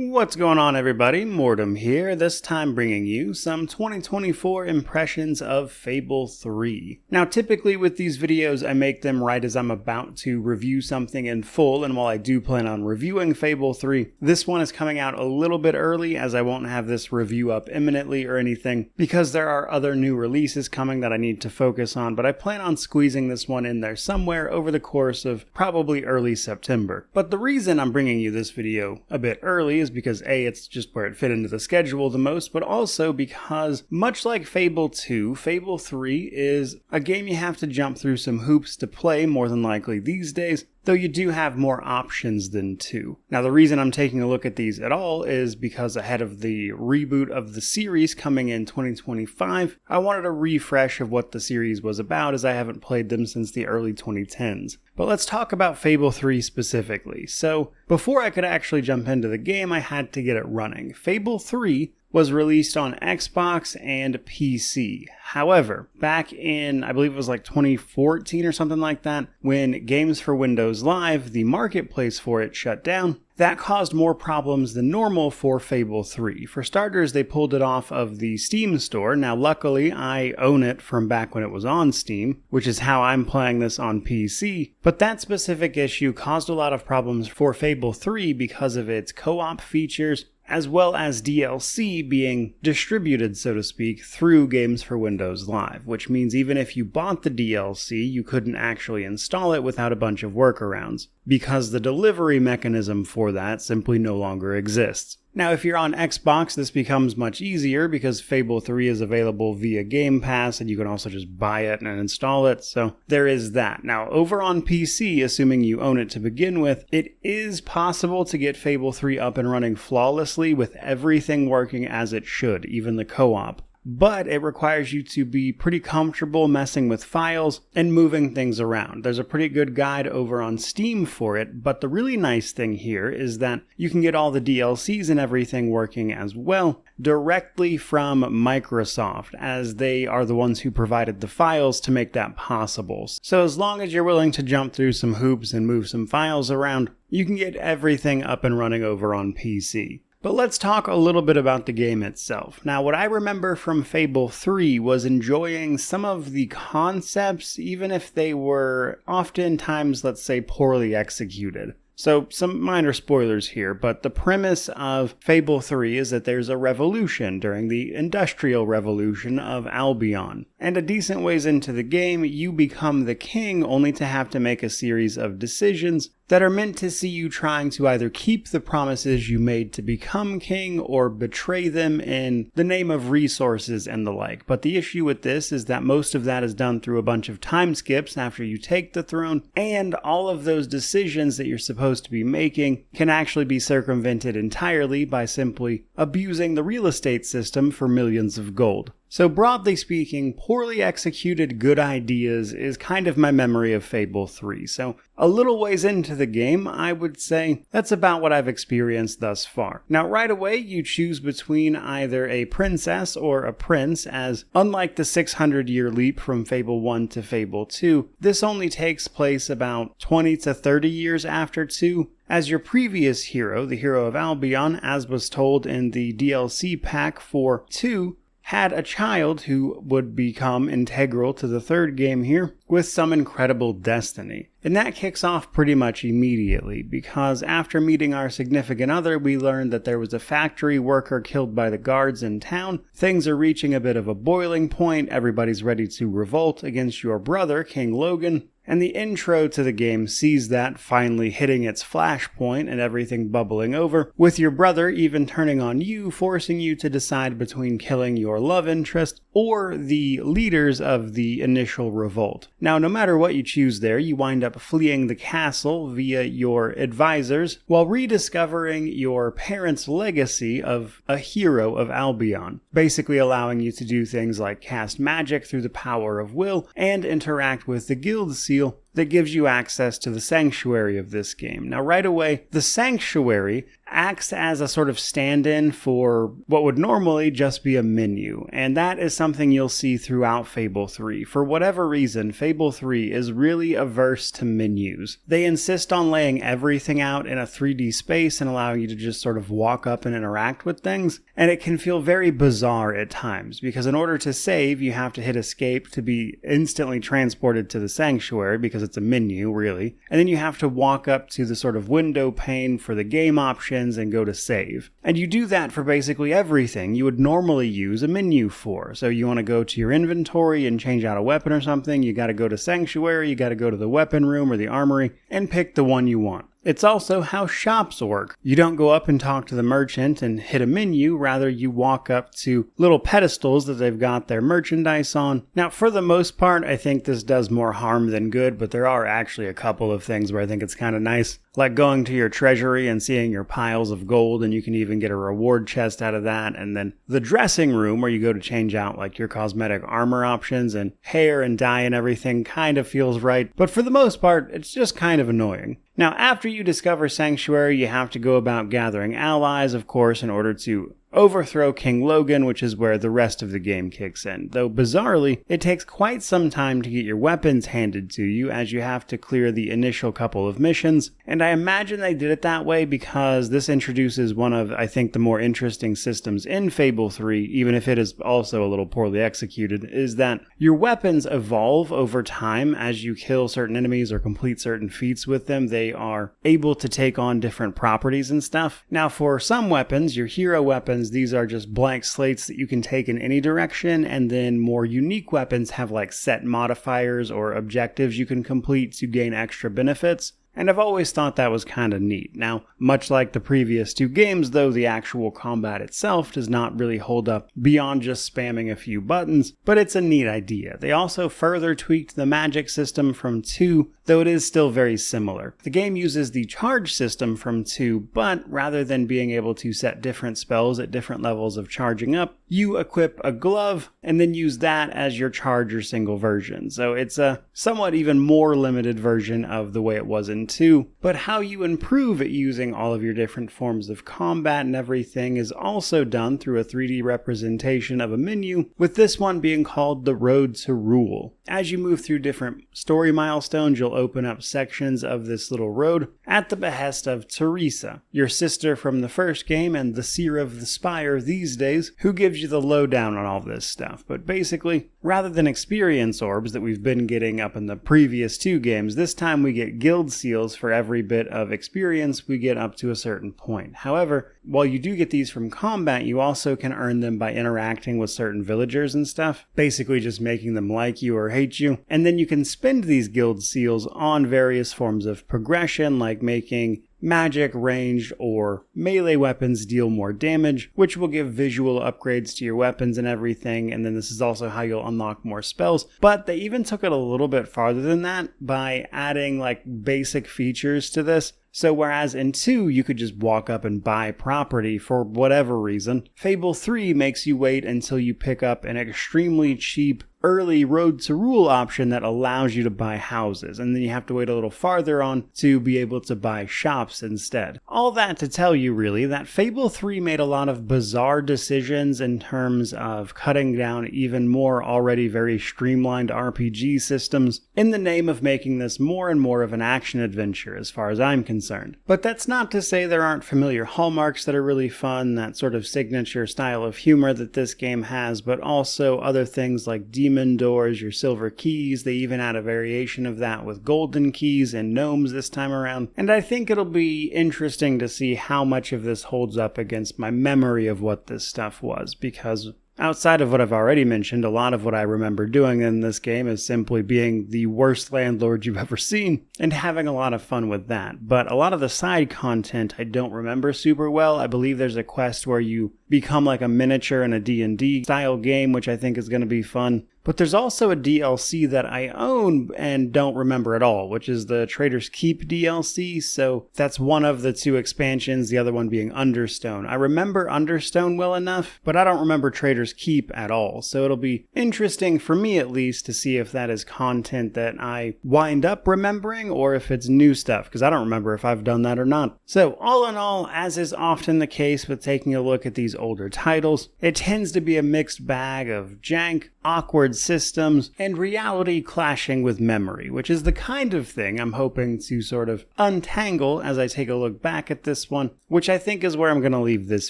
What's going on, everybody? Mortem here, this time bringing you some 2024 impressions of Fable 3. Now, typically with these videos, I make them right as I'm about to review something in full, and while I do plan on reviewing Fable 3, this one is coming out a little bit early as I won't have this review up imminently or anything, because there are other new releases coming that I need to focus on, but I plan on squeezing this one in there somewhere over the course of probably early September. But the reason I'm bringing you this video a bit early is because A, it's just where it fit into the schedule the most, but also because, much like Fable 2, Fable 3 is a game you have to jump through some hoops to play more than likely these days, though you do have more options than 2. Now, the reason I'm taking a look at these at all is because ahead of the reboot of the series coming in 2025, I wanted a refresh of what the series was about, as I haven't played them since the early 2010s. But let's talk about Fable 3 specifically. So, before I could actually jump into the game, I had to get it running. Fable 3 was released on Xbox and PC. However, back in, I believe it was like 2014 or something like that, when Games for Windows Live, the marketplace for it, shut down, that caused more problems than normal for Fable 3. For starters, they pulled it off of the Steam store. Now, luckily, I own it from back when it was on Steam, which is how I'm playing this on PC. But that specific issue caused a lot of problems for Fable 3 because of its co-op features, as well as DLC being distributed, so to speak, through Games for Windows Live, which means even if you bought the DLC, you couldn't actually install it without a bunch of workarounds, because the delivery mechanism for that simply no longer exists. Now, if you're on Xbox, this becomes much easier because Fable 3 is available via Game Pass, and you can also just buy it and install it, so there is that. Now, over on PC, assuming you own it to begin with, it is possible to get Fable 3 up and running flawlessly with everything working as it should, even the co-op. But it requires you to be pretty comfortable messing with files and moving things around. There's a pretty good guide over on Steam for it, but the really nice thing here is that you can get all the DLCs and everything working as well directly from Microsoft, as they are the ones who provided the files to make that possible. So as long as you're willing to jump through some hoops and move some files around, you can get everything up and running over on PC. But let's talk a little bit about the game itself. Now, what I remember from Fable 3 was enjoying some of the concepts, even if they were oftentimes, let's say, poorly executed. So, some minor spoilers here, but the premise of Fable 3 is that there's a revolution during the Industrial Revolution of Albion. And a decent ways into the game, you become the king only to have to make a series of decisions that are meant to see you trying to either keep the promises you made to become king or betray them in the name of resources and the like. But the issue with this is that most of that is done through a bunch of time skips after you take the throne, and all of those decisions that you're supposed to be making can actually be circumvented entirely by simply abusing the real estate system for millions of gold. So broadly speaking, poorly executed good ideas is kind of my memory of Fable 3. So a little ways into the game, I would say that's about what I've experienced thus far. Now right away, you choose between either a princess or a prince, as unlike the 600-year leap from Fable 1 to Fable 2, this only takes place about 20 to 30 years after 2. As your previous hero, the hero of Albion, as was told in the DLC pack for 2, had a child who would become integral to the third game here with some incredible destiny. And that kicks off pretty much immediately, because after meeting our significant other, we learned that there was a factory worker killed by the guards in town. Things are reaching a bit of a boiling point. Everybody's ready to revolt against your brother, King Logan. And the intro to the game sees that finally hitting its flashpoint and everything bubbling over, with your brother even turning on you, forcing you to decide between killing your love interest or the leaders of the initial revolt. Now, no matter what you choose there, you wind up fleeing the castle via your advisors while rediscovering your parents' legacy of a hero of Albion, basically allowing you to do things like cast magic through the power of will and interact with the guild seal that gives you access to the sanctuary of this game. Now, right away, the sanctuary acts as a sort of stand-in for what would normally just be a menu, and that is something you'll see throughout Fable 3. For whatever reason, Fable 3 is really averse to menus. They insist on laying everything out in a 3D space and allowing you to just sort of walk up and interact with things, and it can feel very bizarre at times, because in order to save, you have to hit escape to be instantly transported to the sanctuary, because it's a menu, really, and then you have to walk up to the sort of window pane for the game options and go to save. And you do that for basically everything you would normally use a menu for. So you want to go to your inventory and change out a weapon or something, you got to go to sanctuary, you got to go to the weapon room or the armory and pick the one you want. It's also how shops work. You don't go up and talk to the merchant and hit a menu, rather you walk up to little pedestals that they've got their merchandise on. Now, for the most part, I think this does more harm than good, but there are actually a couple of things where I think it's kind of nice, like going to your treasury and seeing your piles of gold, and you can even get a reward chest out of that, and then the dressing room where you go to change out like your cosmetic armor options and hair and dye and everything kind of feels right, but for the most part, it's just kind of annoying. Now, after you discover Sanctuary, you have to go about gathering allies, of course, in order to overthrow King Logan, which is where the rest of the game kicks in. Though bizarrely, it takes quite some time to get your weapons handed to you, as you have to clear the initial couple of missions, and I imagine they did it that way because this introduces one of, I think, the more interesting systems in Fable 3, even if it is also a little poorly executed, is that your weapons evolve over time as you kill certain enemies or complete certain feats with them. They are able to take on different properties and stuff. Now, for some weapons, your hero weapons, these are just blank slates that you can take in any direction, and then more unique weapons have like set modifiers or objectives you can complete to gain extra benefits. And I've always thought that was kind of neat. Now, much like the previous two games, though, the actual combat itself does not really hold up beyond just spamming a few buttons, but it's a neat idea. They also further tweaked the magic system from 2, though it is still very similar. The game uses the charge system from 2, but rather than being able to set different spells at different levels of charging up, you equip a glove and then use that as your charge or single version. So it's a somewhat even more limited version of the way it was in 2, but how you improve at using all of your different forms of combat and everything is also done through a 3D representation of a menu, with this one being called the Road to Rule. As you move through different story milestones, you'll open up sections of this little road at the behest of Teresa, your sister from the first game and the Seer of the Spire these days, who gives you the lowdown on all this stuff. But basically, rather than experience orbs that we've been getting up in the previous 2 games, this time we get guild seals for every bit of experience we get up to a certain point. However, while you do get these from combat, you also can earn them by interacting with certain villagers and stuff, basically just making them like you or hate you, and then you can spend these guild seals on various forms of progression, like making magic, ranged, or melee weapons deal more damage, which will give visual upgrades to your weapons and everything, and then this is also how you'll unlock more spells. But they even took it a little bit farther than that by adding like basic features to this. So whereas in 2 you could just walk up and buy property for whatever reason, Fable 3 makes you wait until you pick up an extremely cheap early Road to Rule option that allows you to buy houses, and then you have to wait a little farther on to be able to buy shops instead. All that to tell you really that Fable 3 made a lot of bizarre decisions in terms of cutting down even more already very streamlined RPG systems in the name of making this more and more of an action adventure as far as I'm concerned. But that's not to say there aren't familiar hallmarks that are really fun, that sort of signature style of humor that this game has, but also other things like demon doors, your silver keys. They even add a variation of that with golden keys and gnomes this time around. And I think it'll be interesting to see how much of this holds up against my memory of what this stuff was, because outside of what I've already mentioned, a lot of what I remember doing in this game is simply being the worst landlord you've ever seen and having a lot of fun with that. But a lot of the side content I don't remember super well. I believe there's a quest where you become like a miniature in a D&D style game, which I think is going to be fun. But there's also a DLC that I own and don't remember at all, which is the Trader's Keep DLC, so that's one of the 2 expansions, the other one being Understone. I remember Understone well enough, but I don't remember Trader's Keep at all, so it'll be interesting for me at least to see if that is content that I wind up remembering or if it's new stuff, because I don't remember if I've done that or not. So all in all, as is often the case with taking a look at these older titles, it tends to be a mixed bag of jank, awkward systems, and reality clashing with memory, which is the kind of thing I'm hoping to sort of untangle as I take a look back at this one, which I think is where I'm going to leave this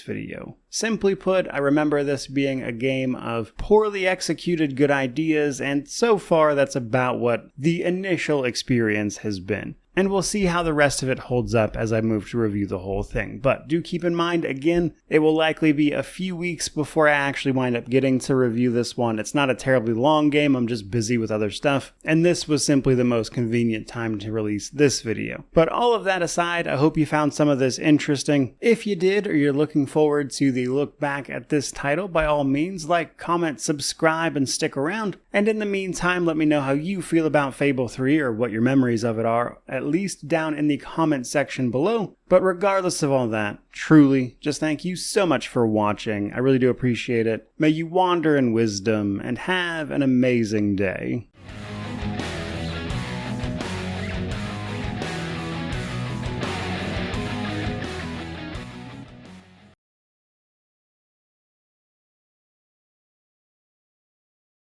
video. Simply put, I remember this being a game of poorly executed good ideas, and so far that's about what the initial experience has been. And we'll see how the rest of it holds up as I move to review the whole thing. But do keep in mind, again, it will likely be a few weeks before I actually wind up getting to review this one. It's not a terribly long game, I'm just busy with other stuff, and this was simply the most convenient time to release this video. But all of that aside, I hope you found some of this interesting. If you did, or you're looking forward to the look back at this title, by all means, like, comment, subscribe, and stick around. And in the meantime, let me know how you feel about Fable 3 or what your memories of it are, at least down in the comment section below. But regardless of all that, truly, just thank you so much for watching. I really do appreciate it. May you wander in wisdom and have an amazing day.